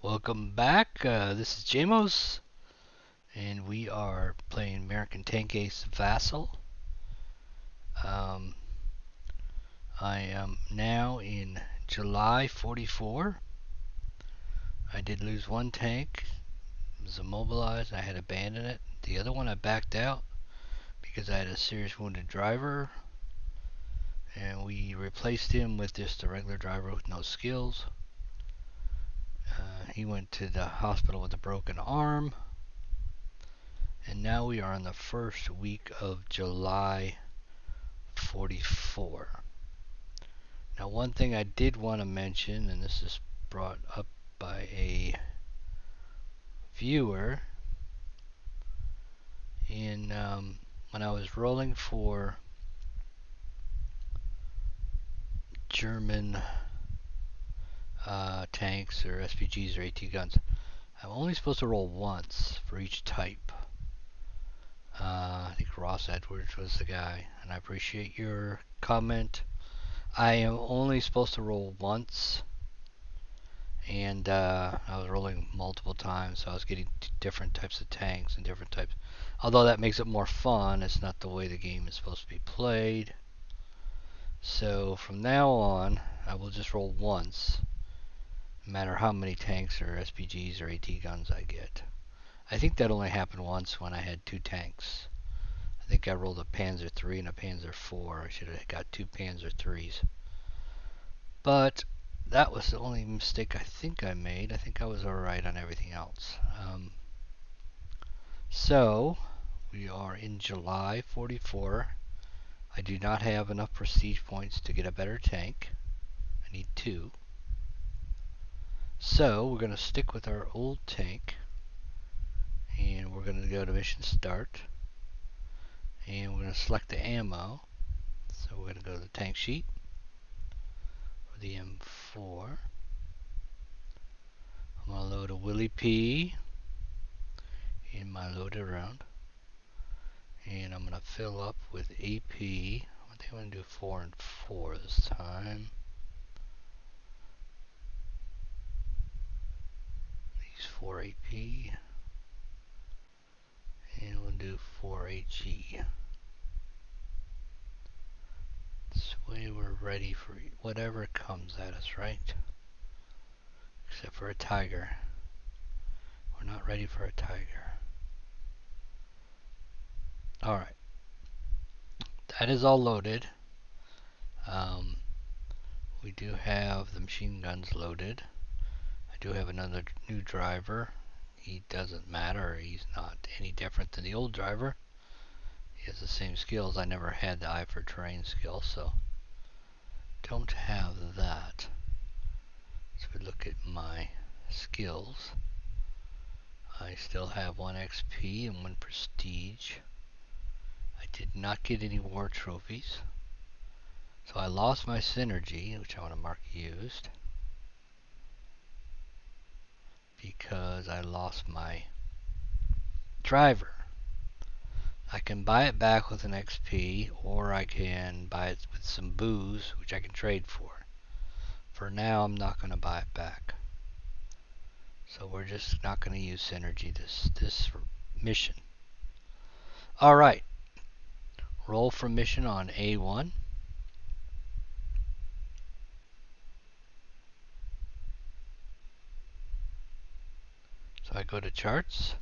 Welcome back. This is Jamos, and we are playing American Tank Ace Vassal. Um, I am now in July 44. I did lose one tank. It was immobilized. I had to abandon it. The other one I backed out because I had a serious wounded driver, and we replaced him with just a regular driver with no skills. He went to the hospital with a broken arm. And now we are in the first week of July 44. Now, one thing I did want to mention, and this is brought up by a viewer, when I was rolling for German tanks or SPGs or AT guns, I'm only supposed to roll once for each type. I think Ross Edwards was the guy, and I appreciate your comment. I am only supposed to roll once, and I was rolling multiple times, so I was getting different types of tanks and different types. Although that makes it more fun, it's not the way the game is supposed to be played. So from now on, I will just roll once, no matter how many tanks or SPGs or AT guns I get. I think that only happened once when I had two tanks. I think I rolled a Panzer III and a Panzer IV. I should have got two Panzer IIIs. But that was the only mistake I think I made. I think I was alright on everything else. So, we are in July 44. I do not have enough prestige points to get a better tank. I need 2. So, we're going to stick with our old tank. And we're going to go to mission start. And we're going to select the ammo. So, we're going to go to the tank sheet for the M4. I'm going to load a Willie P in my loaded round. And I'm going to fill up with AP. I think I'm going to do 4 and 4 this time. These 4 AP. And we'll do 4 HE. This way we're ready for whatever comes at us, right? Except for a tiger. We're not ready for a tiger. Alright. That is all loaded. We do have the machine guns loaded. I do have another new driver. He doesn't matter. He's not any different than the old driver. He has the same skills. I never had the eye for terrain skill, so don't have that. So we look at my skills. I still have 1 XP and 1 prestige. I did not get any war trophies. So I lost my synergy, which I want to mark used, because I lost my driver. I can buy it back with an XP, or I can buy it with some booze, which I can trade for. For now, I'm not going to buy it back. So we're just not going to use synergy this mission. Alright. Roll for mission on A1. So I go to charts.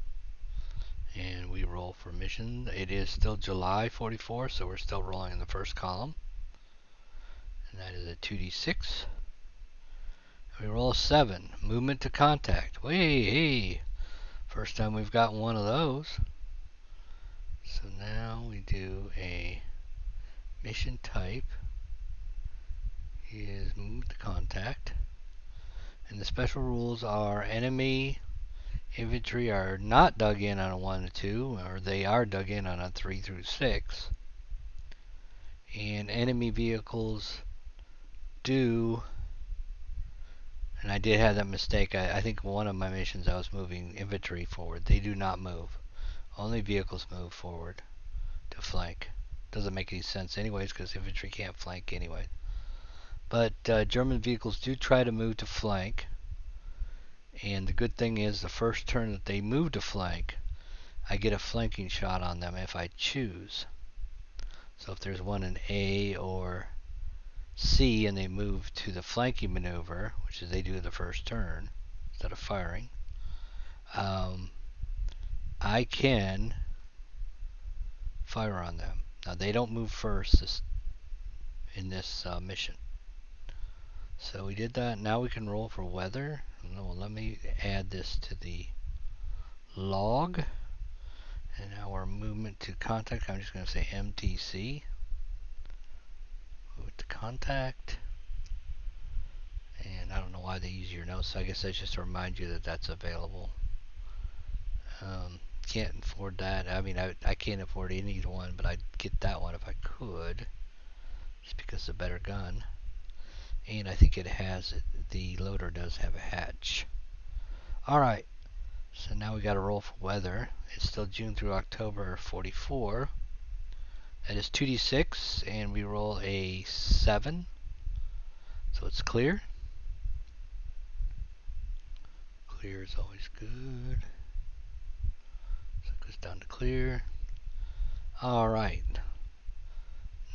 And we roll for mission. It is still July 44, so we're still rolling in the first column. And that is a 2d6. We roll a 7. Movement to contact. Hey! First time we've got one of those. So now we do a mission type is movement to contact. And the special rules are enemy infantry are not dug in on a 1 to 2, or they are dug in on a 3 through 6. And enemy vehicles do, and I did have that mistake. I think one of my missions I was moving infantry forward. They do not move. Only vehicles move forward to flank. Doesn't make any sense anyways, because infantry can't flank anyway. But German vehicles do try to move to flank. And the good thing is the first turn that they move to flank, I get a flanking shot on them if I choose. So if there's one in A or C and they move to the flanking maneuver, which is they do the first turn instead of firing, I can fire on them. Now they don't move first in this mission. So we did that. Now we can roll for weather. Well, let me add this to the log. And now our movement to contact, I'm just going to say MTC. Move it to contact. And I don't know why they use your notes, so I guess that's just to remind you that that's available. Can't afford that. I mean, I can't afford any one, but I'd get that one if I could. Just because it's a better gun. And I think it has, the loader does have a hatch. Alright, so now we got to roll for weather. It's still June through October 44. That is 2d6, and we roll a 7. So it's clear. Clear is always good. So it goes down to clear. Alright.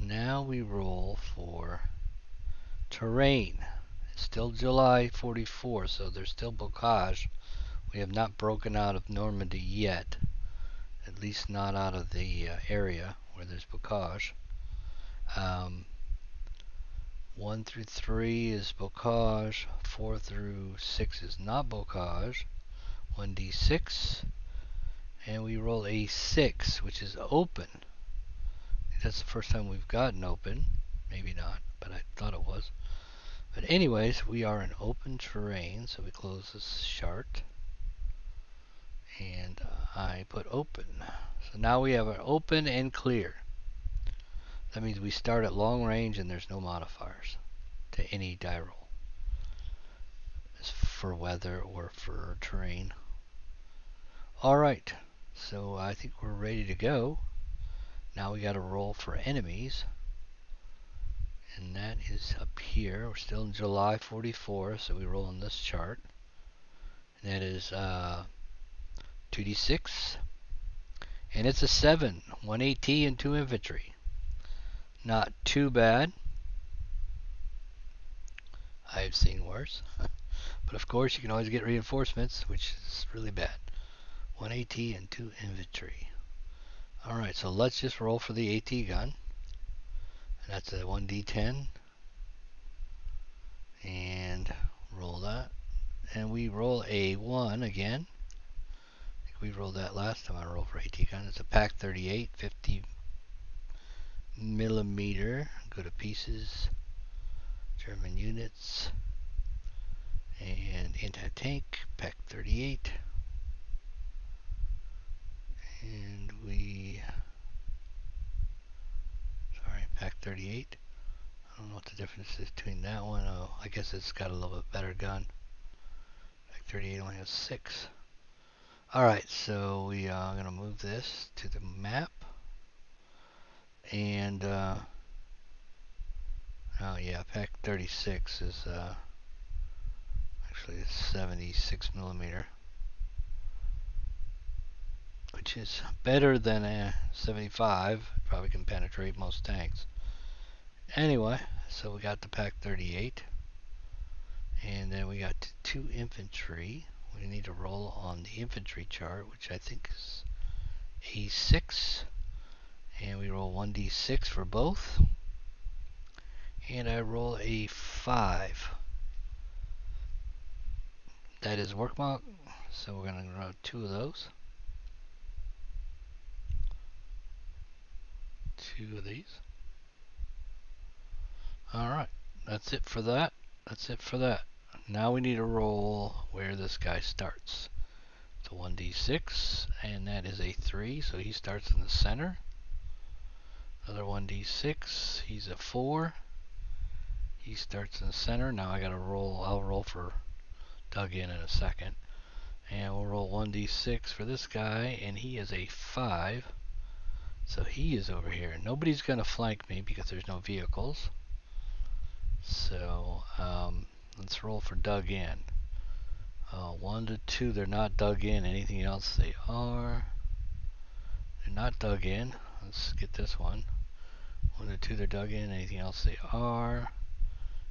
Now we roll for terrain. It's still July 44, so there's still bocage. We have not broken out of Normandy yet. At least not out of the area where there's bocage. 1 through 3 is bocage. 4 through 6 is not bocage. 1d6. And we roll a 6, which is open. That's the first time we've gotten open. Maybe not, but I thought it was. But anyways, we are in open terrain, so we close this chart. And I put open. So now we have an open and clear. That means we start at long range and there's no modifiers to any die roll. It's for weather or for terrain. Alright, so I think we're ready to go. Now we got to roll for enemies. And that is up here. We're still in July 44, so we roll on this chart. And that is 2d6. And it's a 7. 1 AT and 2 infantry. Not too bad. I've seen worse. But of course you can always get reinforcements, which is really bad. 1 AT and 2 infantry. Alright, so let's just roll for the AT gun. And that's a 1d10. And roll that. And we roll a 1 again. I think we rolled that last time I rolled for AT gun. It's a Pack 38, 50 millimeter. Go to pieces. German units. And anti-tank, Pack 38. And Pack 38. I don't know what the difference is between that one. Oh, I guess it's got a little bit better gun. Pack 38 only has 6. Alright, so we are going to move this to the map. And, oh yeah, Pack 36 is actually 76 millimeter. Which is better than a 75. Probably can penetrate most tanks. Anyway, so we got the Pack 38. And then we got 2 infantry. We need to roll on the infantry chart, which I think is A6. And we roll 1d6 for both. And I roll a 5. That is work mark. So we're going to roll 2 of those. 2 of these. Alright, that's it for that. That's it for that. Now we need to roll where this guy starts. It's a 1d6, and that is a 3, so he starts in the center. Another 1d6, he's a 4. He starts in the center. Now I gotta roll, I'll roll for dug in a second. And we'll roll 1d6 for this guy, and he is a 5. So he is over here. Nobody's gonna flank me because there's no vehicles. So let's roll for dug in. 1 1 to 2, they're not dug in. Anything else, they are. They're not dug in. Let's get this one. 1 to 2, they're dug in. Anything else, they are.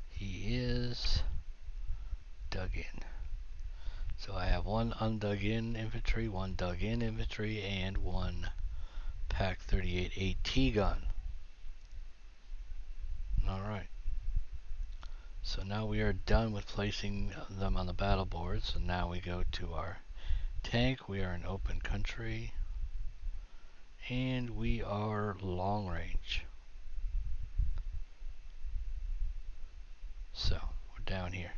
He is dug in. So I have 1 undug in infantry, 1 dug in infantry, and 1 Pack 38 AT gun. Alright. So now we are done with placing them on the battle board. So now we go to our tank. We are in open country. And we are long range. So we're down here.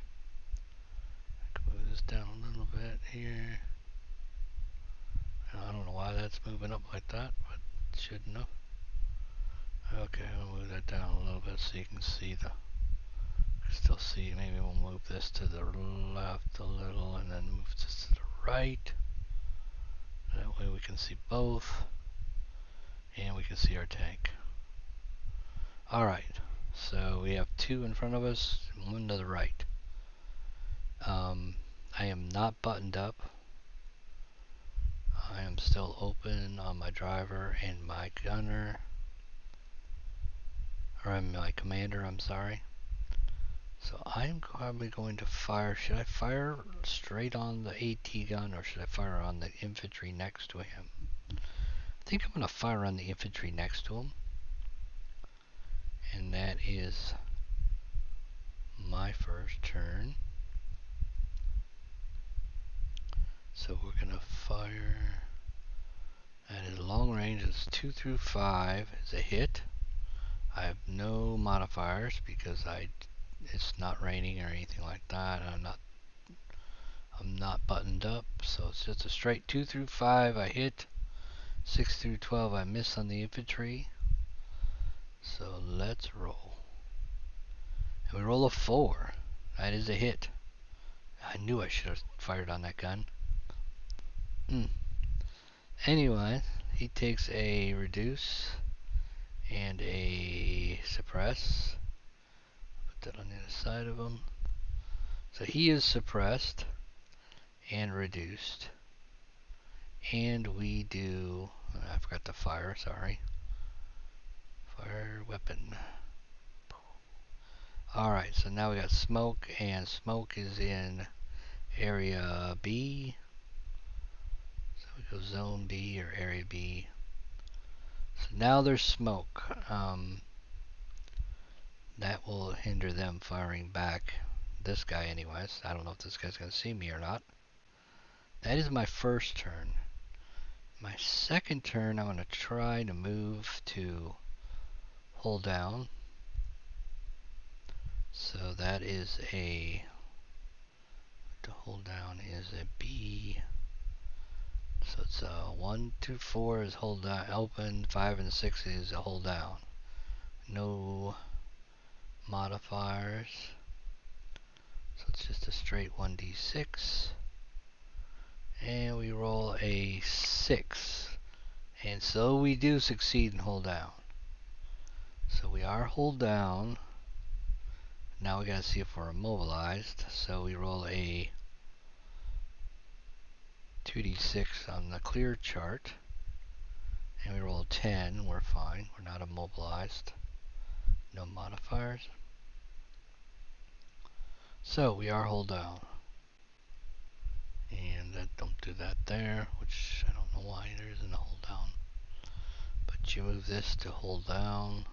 I can move this down a little bit here. I don't know why that's moving up like that, but it shouldn't have. Okay, I'll move that down a little bit so you can see the. Still see. Maybe we'll move this to the left a little, and then move this to the right. That way we can see both, and we can see our tank. Alright, so we have 2 in front of us, 1 to the right. I am not buttoned up. I am still open on my driver and my gunner. Or my commander, I'm sorry. So I'm probably going to fire. Should I fire straight on the AT gun, or should I fire on the infantry next to him? I think I'm going to fire on the infantry next to him. And that is my first turn. So we're going to fire. That is long range. It's 2 through 5 is a hit. I have no modifiers because it's not raining or anything like that. I'm not buttoned up, so it's just a straight 2 through 5 I hit. 6 through 12 I miss on the infantry. So let's roll. And we roll a 4. That is a hit. I knew I should have fired on that gun. Anyway, he takes a reduce and a suppress. Put that on the other side of him. So he is suppressed and reduced. And we do, I forgot to fire, sorry. Fire weapon. Alright, so now we got smoke, and smoke is in area B. So we go zone B or area B. So now there's smoke. That will hinder them firing back. This guy anyways. I don't know if this guy's going to see me or not. That is my first turn. My second turn, I'm going to try to move to hold down. So that is to hold down is a B. So it's 1, 2, 4 is hold down, open, 5 and 6 is a hold down. No modifiers. So it's just a straight 1d6. And we roll a 6. And so we do succeed in hold down. So we are hold down. Now we gotta see if we're immobilized. So we roll a 2d6 on the clear chart. And we roll a 10. We're fine. We're not immobilized. No modifiers. So we are hold down. And don't do that there, which I don't know why there isn't a hold down. But you move this to hold down.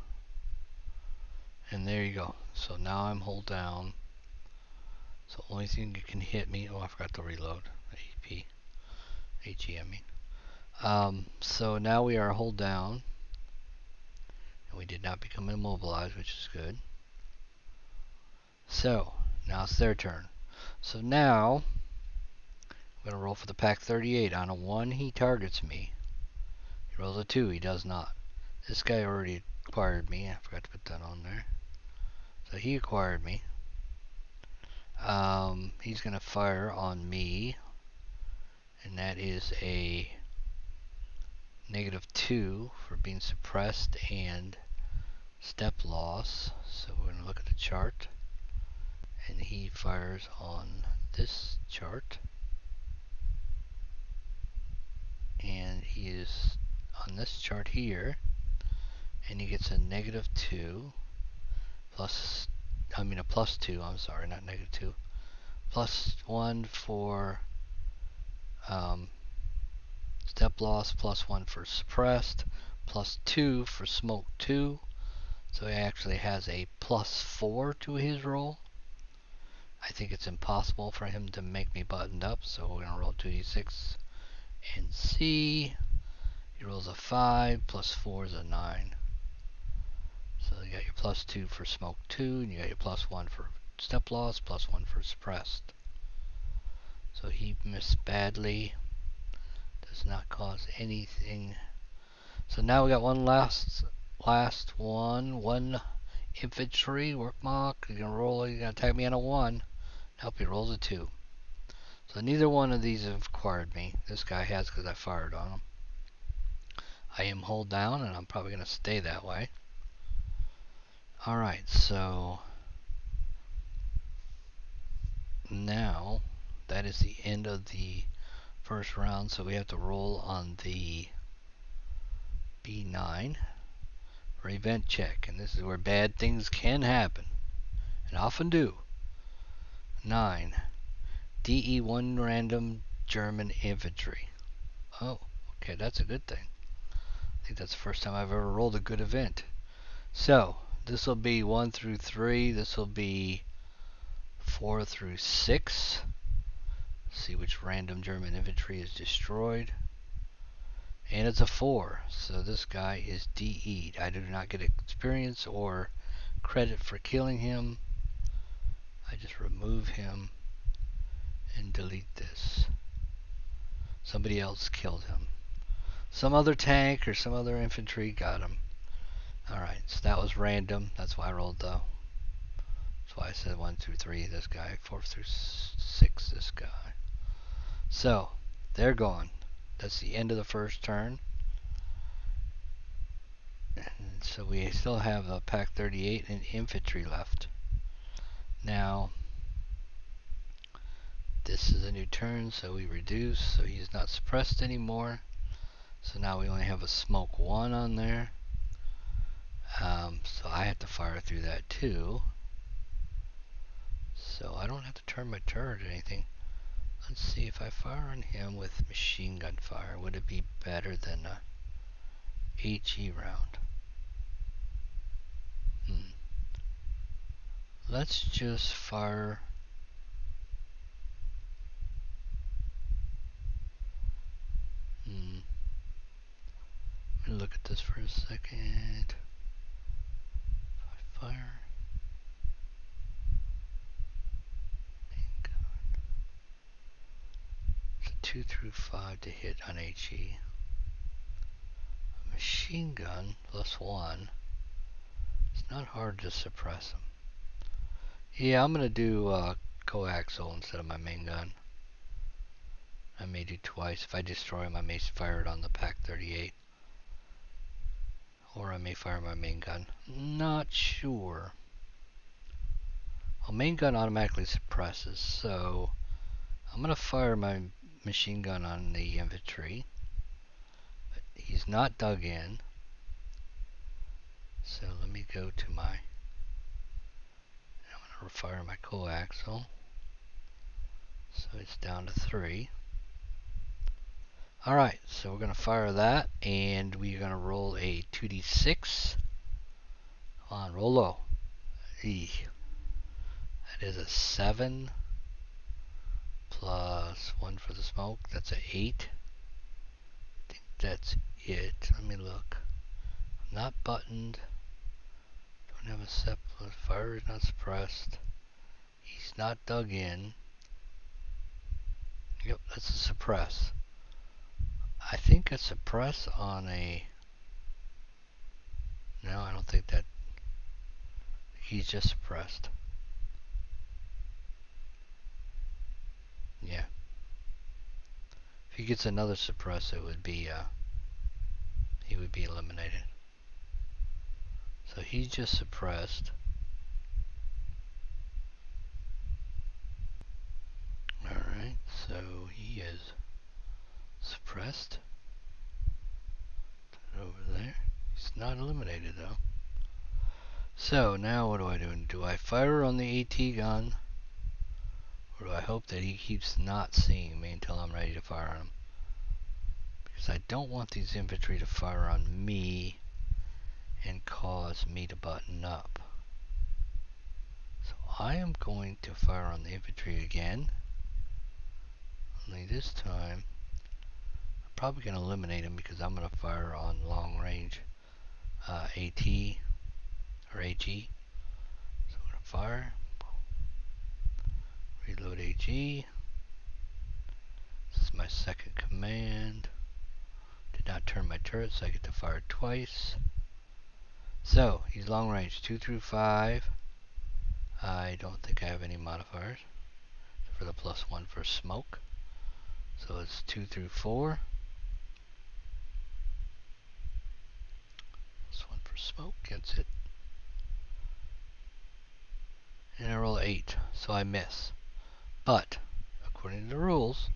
And there you go. So now I'm hold down. So only thing you can hit me. Oh, I forgot to reload. AP. HE, I mean. So now we are hold down. And we did not become immobilized, which is good. So now it's their turn. So now I'm going to roll for the Pack 38. On a 1, he targets me. He rolls a 2. He does not. This guy already acquired me. I forgot to put that on there. So he acquired me. He's going to fire on me. And that is a -2 for being suppressed and step loss. So we're going to look at the chart. And he fires on this chart. he is on this chart here, and he gets a -2 plus, I mean a +2, I'm sorry, not -2, +1 for step loss, +1 for suppressed, +2 for smoke 2. So he actually has a +4 to his roll. I think it's impossible for him to make me buttoned up, so we're going to roll 2d6 and see. He rolls a 5, +4 is a 9. So you got your +2 for smoke 2, and you got your +1 for step loss, +1 for suppressed. So he missed badly. Does not cause anything. So now we got one last one infantry work mock. You're gonna attack me on a 1. Nope, he rolls a 2. So neither one of these have acquired me. This guy has because I fired on him. I am hold down, and I'm probably gonna stay that way. Alright, so now that is the end of the first round, so we have to roll on the B9 for event check, and this is where bad things can happen, and often do. 9. DE1 random German infantry. Oh, okay, that's a good thing. I think that's the first time I've ever rolled a good event. So, this will be 1 through 3, this will be 4 through 6. See which random German infantry is destroyed. And it's a 4, so this guy is DE'd. I do not get experience or credit for killing him. I just remove him and delete this. Somebody else killed him. Some other tank or some other infantry got him. Alright, so that was random. That's why I rolled though. That's why I said 1 through 3 this guy, 4 through 6 this guy. So, they're gone. That's the end of the first turn. And so we still have a Pack 38 and infantry left. Now, this is a new turn, so we reduce, so he's not suppressed anymore. So now we only have a smoke 1 on there. So I have to fire through that too. So I don't have to turn my turret or anything. Let's see, if I fire on him with machine gun fire, would it be better than a HE round? Let's just fire. Let me look at this for a second. If I fire. It's a 2 through 5 to hit on HE. A machine gun +1. It's not hard to suppress them. Yeah, I'm going to do coaxial instead of my main gun. I may do twice. If I destroy him, I may fire it on the Pack 38. Or I may fire my main gun. Not sure. Well, main gun automatically suppresses, so I'm going to fire my machine gun on the infantry. But he's not dug in. So let me go to my... I'm going to fire my coaxial. So it's down to 3. Alright, so we're going to fire that, and we're going to roll a 2d6. Come on, roll low. E. That is a 7 plus 1 for the smoke. That's a 8. I think that's it. Let me look. I'm not buttoned. Don't have a set plus. Fire is not suppressed. He's not dug in. Yep, that's a suppress. I think a suppress on a... No, I don't think that... He's just suppressed. Yeah. If he gets another suppress, it would be, he would be eliminated. So he's just suppressed. Alright, so he is suppressed. not eliminated though. So now what do I do? Do I fire on the AT gun? Or do I hope that he keeps not seeing me until I'm ready to fire on him? Because I don't want these infantry to fire on me and cause me to button up. So I am going to fire on the infantry again. Only this time, I'm probably going to eliminate him because I'm going to fire on long range AT or AG. So I'm going to fire. Reload AG. This is my second command. Did not turn my turret, so I get to fire twice. So, he's long range 2 through 5. I don't think I have any modifiers for the +1 for smoke. So it's 2 through 4. +1 for smoke, that's it. And I roll 8, so I miss. But, according to the rules,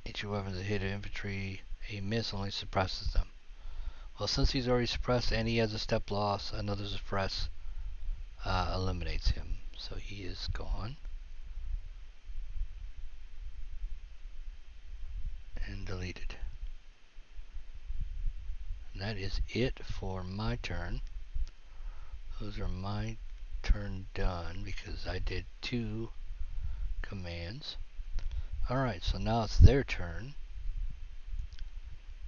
each weapons that hit infantry, a miss only suppresses them. Well, since he's already suppressed and he has a step loss, another suppress eliminates him. So he is gone. And deleted. And that is it for my turn. Those are my turn done because I did 2 commands. Alright, so now it's their turn.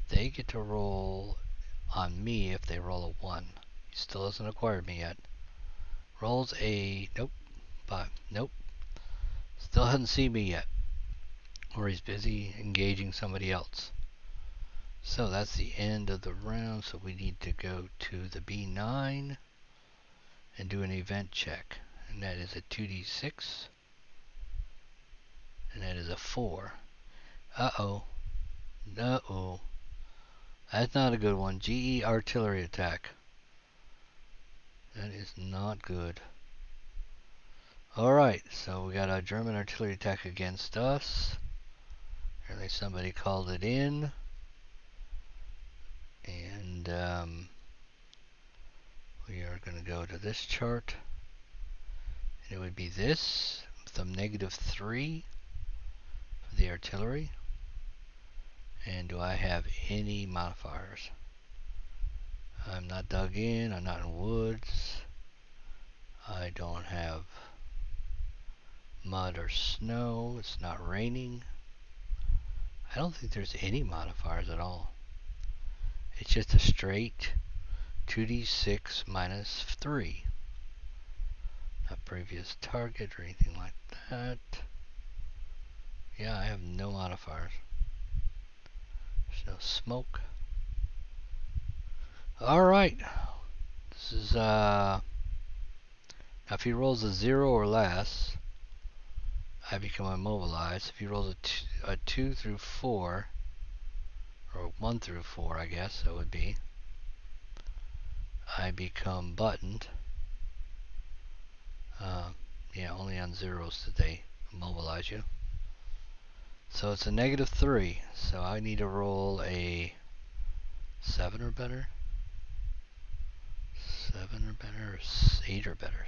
They get to roll on me if they roll a 1. He still hasn't acquired me yet. Rolls a... nope. 5. Nope. Still hasn't seen me yet. Or he's busy engaging somebody else. So that's the end of the round. So we need to go to the B9 and do an event check. And that is a 2d6. And that is a 4. Uh-oh. Uh-oh. That's not a good one. GE artillery attack. That is not good. Alright, so we got a German artillery attack against us. Apparently somebody called it in. And we are going to go to this chart. And it would be this, with a -3 for the artillery. And do I have any modifiers? I'm not dug in, I'm not in woods. I don't have mud or snow, it's not raining. I don't think there's any modifiers at all. It's just a straight 2d6 -3. Not previous target or anything like that. Yeah, I have no modifiers. There's no smoke. Alright. This is, now if he rolls a 0 or less, I become immobilized. If he rolls a 2 through 4, or 1 through 4, I guess it would be, I become buttoned. Yeah, only on 0s did they immobilize you. So it's a -3, so I need to roll a 7 or better. 7 or better, or 8 or better.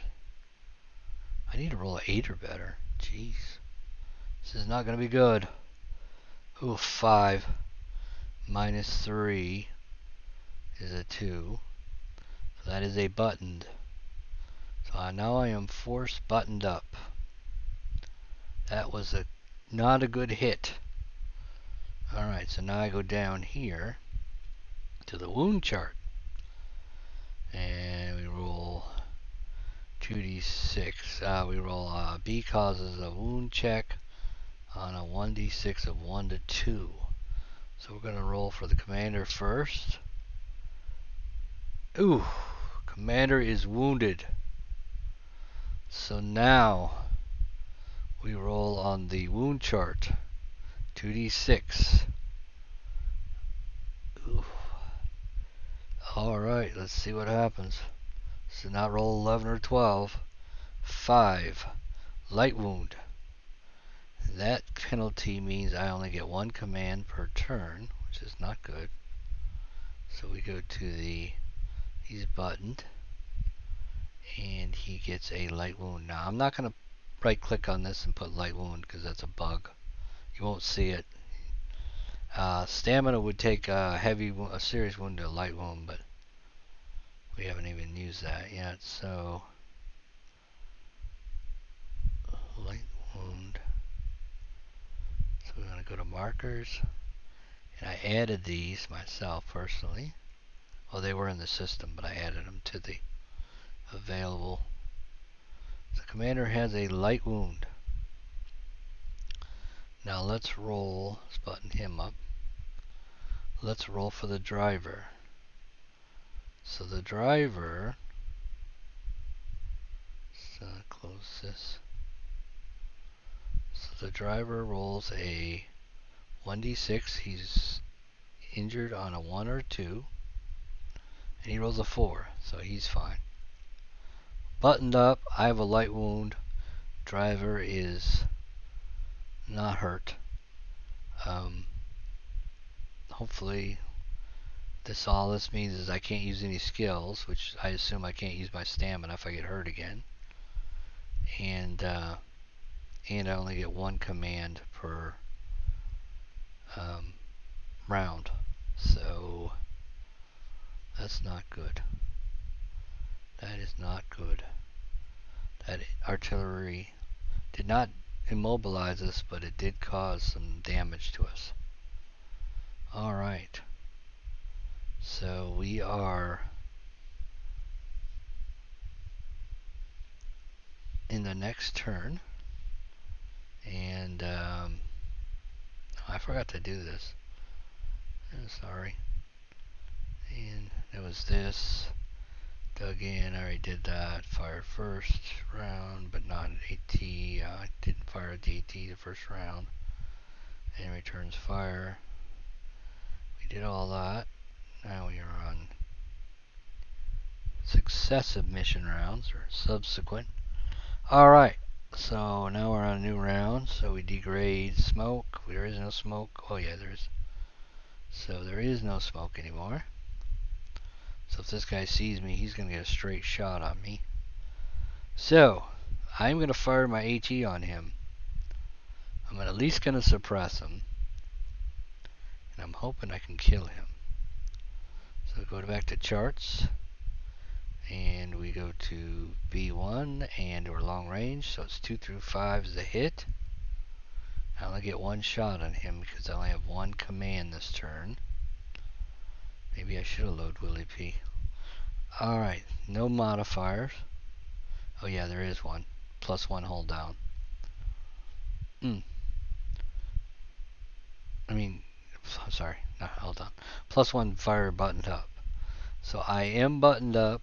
I need to roll an 8 or better. Jeez. This is not going to be good. Ooh, 5 -3 is a 2. So that is a buttoned. So now I am force buttoned up. That was not a good hit. Alright, so now I go down here to the wound chart. And we roll 2d6. We roll B causes a wound check on a 1d6 of 1 to 2. So we're going to roll for the commander first. Ooh, commander is wounded. So now we roll on the wound chart. 2d6. Ooh. Alright, let's see what happens. So not roll 11 or 12. 5. Light wound. That penalty means I only get 1 command per turn, which is not good. So we go to the, he's buttoned, and he gets a light wound. Now I'm not going to right click on this and put light wound because that's a bug. You won't see it. Stamina would take a serious wound to a light wound, but we haven't even used that yet. So light wound. So we're going to go to markers, and I added these myself personally. Well, they were in the system, but I added them to the available. The commander has a light wound. Now let's roll. Let's button him up. Let's roll for the driver. So the driver, let's close this. So the driver rolls a 1d6. He's injured on a 1 or 2. And he rolls a 4, so he's fine. Buttoned up, I have a light wound. Driver is not hurt. Hopefully all this means is I can't use any skills, which I assume I can't use my stamina if I get hurt again. And I only get 1 command per round. So that's not good. That is not good. That artillery did not immobilize us, but it did cause some damage to us. Alright. So we are in the next turn. And I forgot to do this. I'm sorry. And it was this. Dug in, I already did that. Fire first round, but not an AT. I didn't fire at the AT the first round. And returns fire. We did all that. Now we are on successive mission rounds, or subsequent. Alright, so now we're on a new round. So we degrade smoke. There is no smoke. Oh yeah, there is. So there is no smoke anymore. So if this guy sees me, he's going to get a straight shot on me. So I'm going to fire my AT on him. I'm at least going to suppress him. And I'm hoping I can kill him. So go back to charts. And we go to B1 and or long range. So it's 2 through 5 is a hit. I only get 1 shot on him because I only have 1 command this turn. Maybe I should have loaded Willie P. Alright, no modifiers. Oh yeah, there is one. +1 hold down. Sorry, no, hold on. +1 fire buttoned up. So I am buttoned up.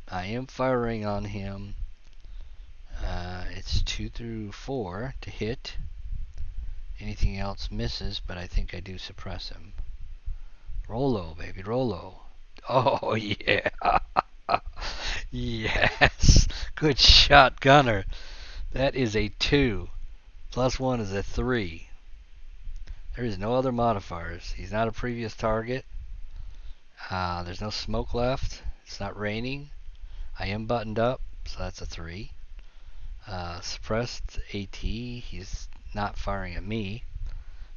I am firing on him. It's 2 through 4 to hit. Anything else misses, but I think I do suppress him. Rolo, baby, Rolo. Oh, yeah. Yes. Good shot, Gunner. That is a 2. +1 is a 3. There is no other modifiers. He's not a previous target. There's no smoke left. It's not raining. I am buttoned up, so that's a 3. Suppressed AT. He's not firing at me.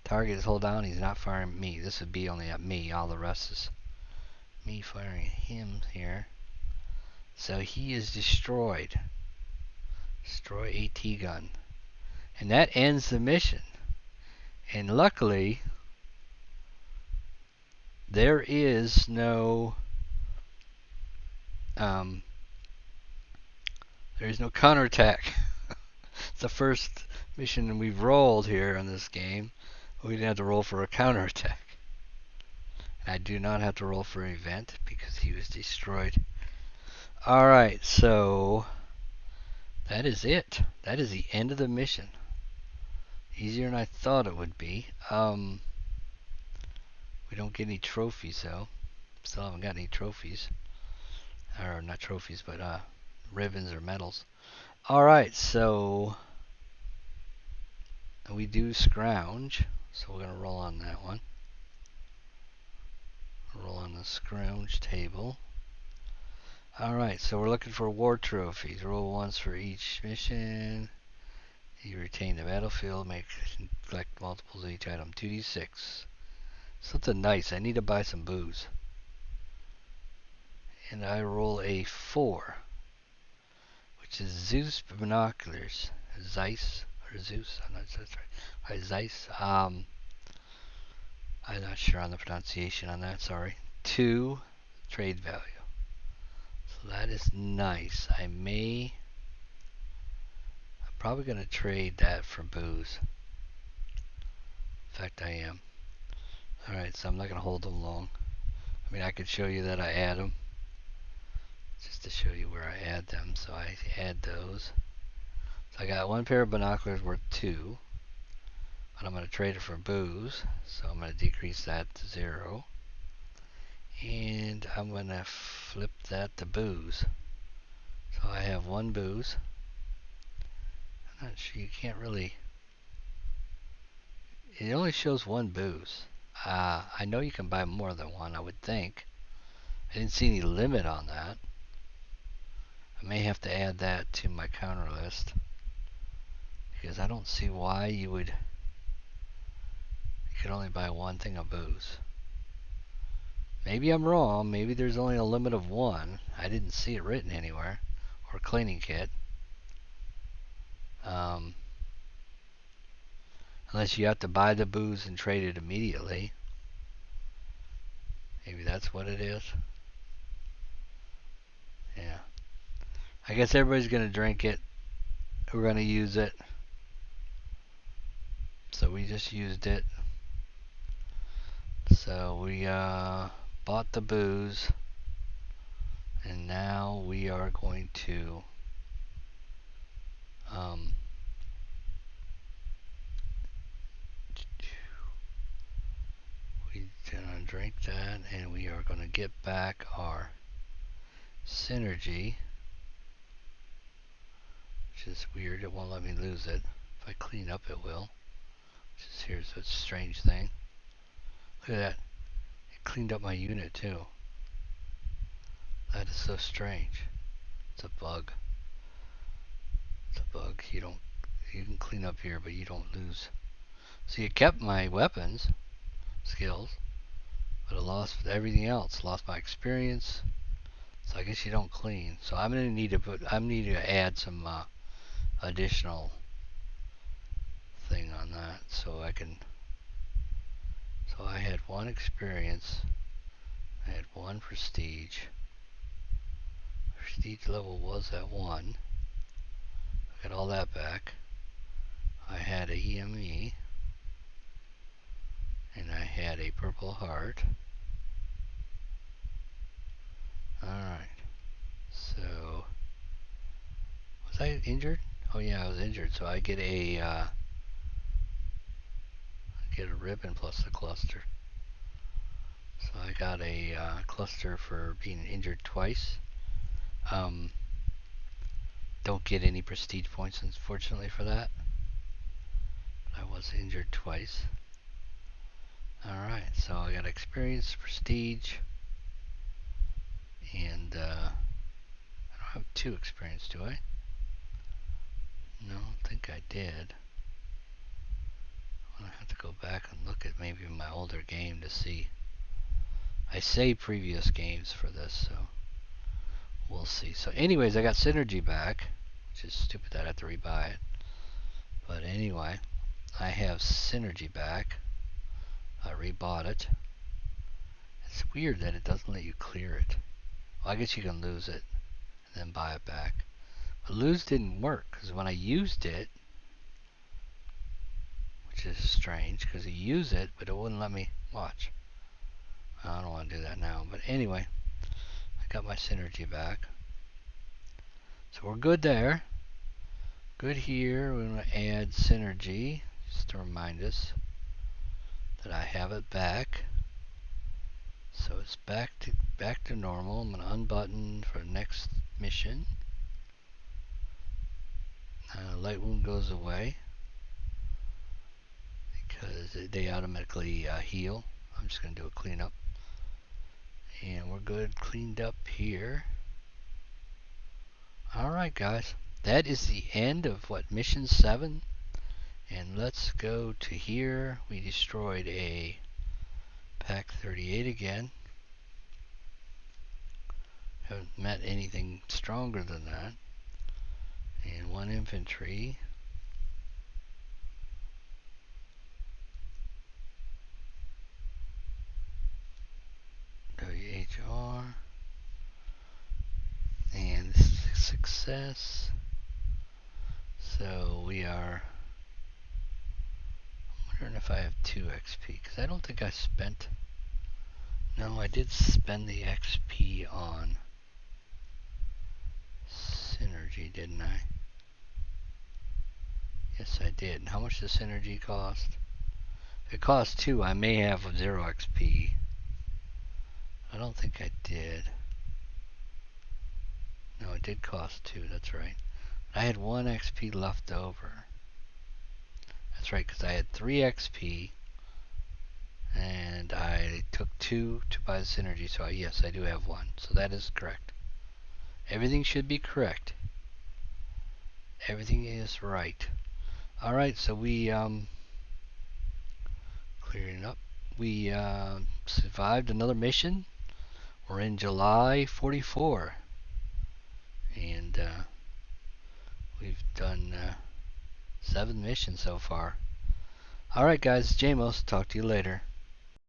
Target is hold down. He's not firing at me. This would be only at me. All the rest is me firing at him here. So he is destroyed. Destroy AT gun. And that ends the mission. And luckily, there is no counterattack. It's the first mission we've rolled here in this game. We didn't have to roll for a counterattack. And I do not have to roll for an event because he was destroyed. Alright, so that is it. That is the end of the mission. Easier than I thought it would be. We don't get any trophies though. Still haven't got any trophies. Or not trophies, but ribbons or medals. Alright, so we do scrounge. So we're going to roll on that one. Roll on the scrounge table. Alright, so we're looking for war trophies. Roll once for each mission. You retain the battlefield, collect multiples of each item. 2d6. Something nice. I need to buy some booze. And I roll a 4, which is Zeus binoculars. Zeiss or Zeus? I'm not sure that's right. Zeiss. I'm not sure on the pronunciation on that. Sorry. 2 trade value. So that is nice. I'm probably going to trade that for booze. In fact, I am. Alright, so I'm not going to hold them long. I mean, I could show you that I add them. Just to show you where I add them. So I add those. So I got one pair of binoculars worth 2. But I'm going to trade it for booze. So I'm going to decrease that to 0. And I'm going to flip that to booze. So I have 1 booze. I'm not sure, you can't really... It only shows 1 booze. I know you can buy more than 1, I would think. I didn't see any limit on that. I may have to add that to my counter list. Because I don't see why you could only buy 1 thing of booze. Maybe I'm wrong. Maybe there's only a limit of 1. I didn't see it written anywhere. Or cleaning kit. Unless you have to buy the booze and trade it immediately. Maybe that's what it is. Yeah. I guess everybody's going to drink it. We're going to use it. So we just used it. So we bought the booze. And now we are going to we're going to drink that, and we are going to get back our synergy, which is weird. It won't let me lose it. If I clean up, it will. Here's a strange thing. Look at that. It cleaned up my unit too. That is so strange. It's a bug. It's a bug. You can clean up here, but you don't lose. So it kept my weapons skills, but it lost everything else. Lost my experience. So I guess you don't clean. So I'm gonna need to add some additional thing on that, so I can. So I had 1 experience. I had 1 prestige. Prestige level was at 1. I got all that back. I had a EME. And I had a purple heart. Alright. So, was I injured? Oh yeah, I was injured. So I get a ribbon plus the cluster. So I got a cluster for being injured twice. Don't get any prestige points, unfortunately, for that. I was injured twice. Alright, so I got experience, prestige, and I don't have 2 experience, do I? No, I don't think I did. I'm gonna have to go back and look at maybe my older game to see. I saved previous games for this, so we'll see. So anyways, I got synergy back, which is stupid that I have to rebuy it. But anyway, I have synergy back. I rebought it. It's weird that it doesn't let you clear it. Well, I guess you can lose it and then buy it back. But lose didn't work, because when I used it, which is strange, because you use it, but it wouldn't let me watch. I don't want to do that now, but anyway, I got my synergy back. So we're good there. Good here. We're going to add synergy, just to remind us that I have it back. So it's back to normal. I'm going to unbutton for next mission. Light wound goes away because they automatically heal. I'm just going to do a cleanup. And we're good, cleaned up here. Alright guys, that is the end of mission 7. And let's go to here. We destroyed a Pack 38 again. Haven't met anything stronger than that. And 1 infantry. WHR. And this is a success. So we are... I'm wondering if I have 2 XP, because I don't think I spent... No, I did spend the XP on synergy, didn't I? Yes, I did. How much does synergy cost? If it costs 2, I may have 0 XP. I don't think I did. No, it did cost 2, that's right. I had 1 XP left over. That's right, because I had 3 XP, and I took 2 to buy the synergy, so yes, I do have 1. So that is correct. Everything should be correct. Everything is right. Alright, so we, clearing up. We survived another mission. We're in July 44. And we've done 7 missions so far. Alright guys, Jamos, talk to you later.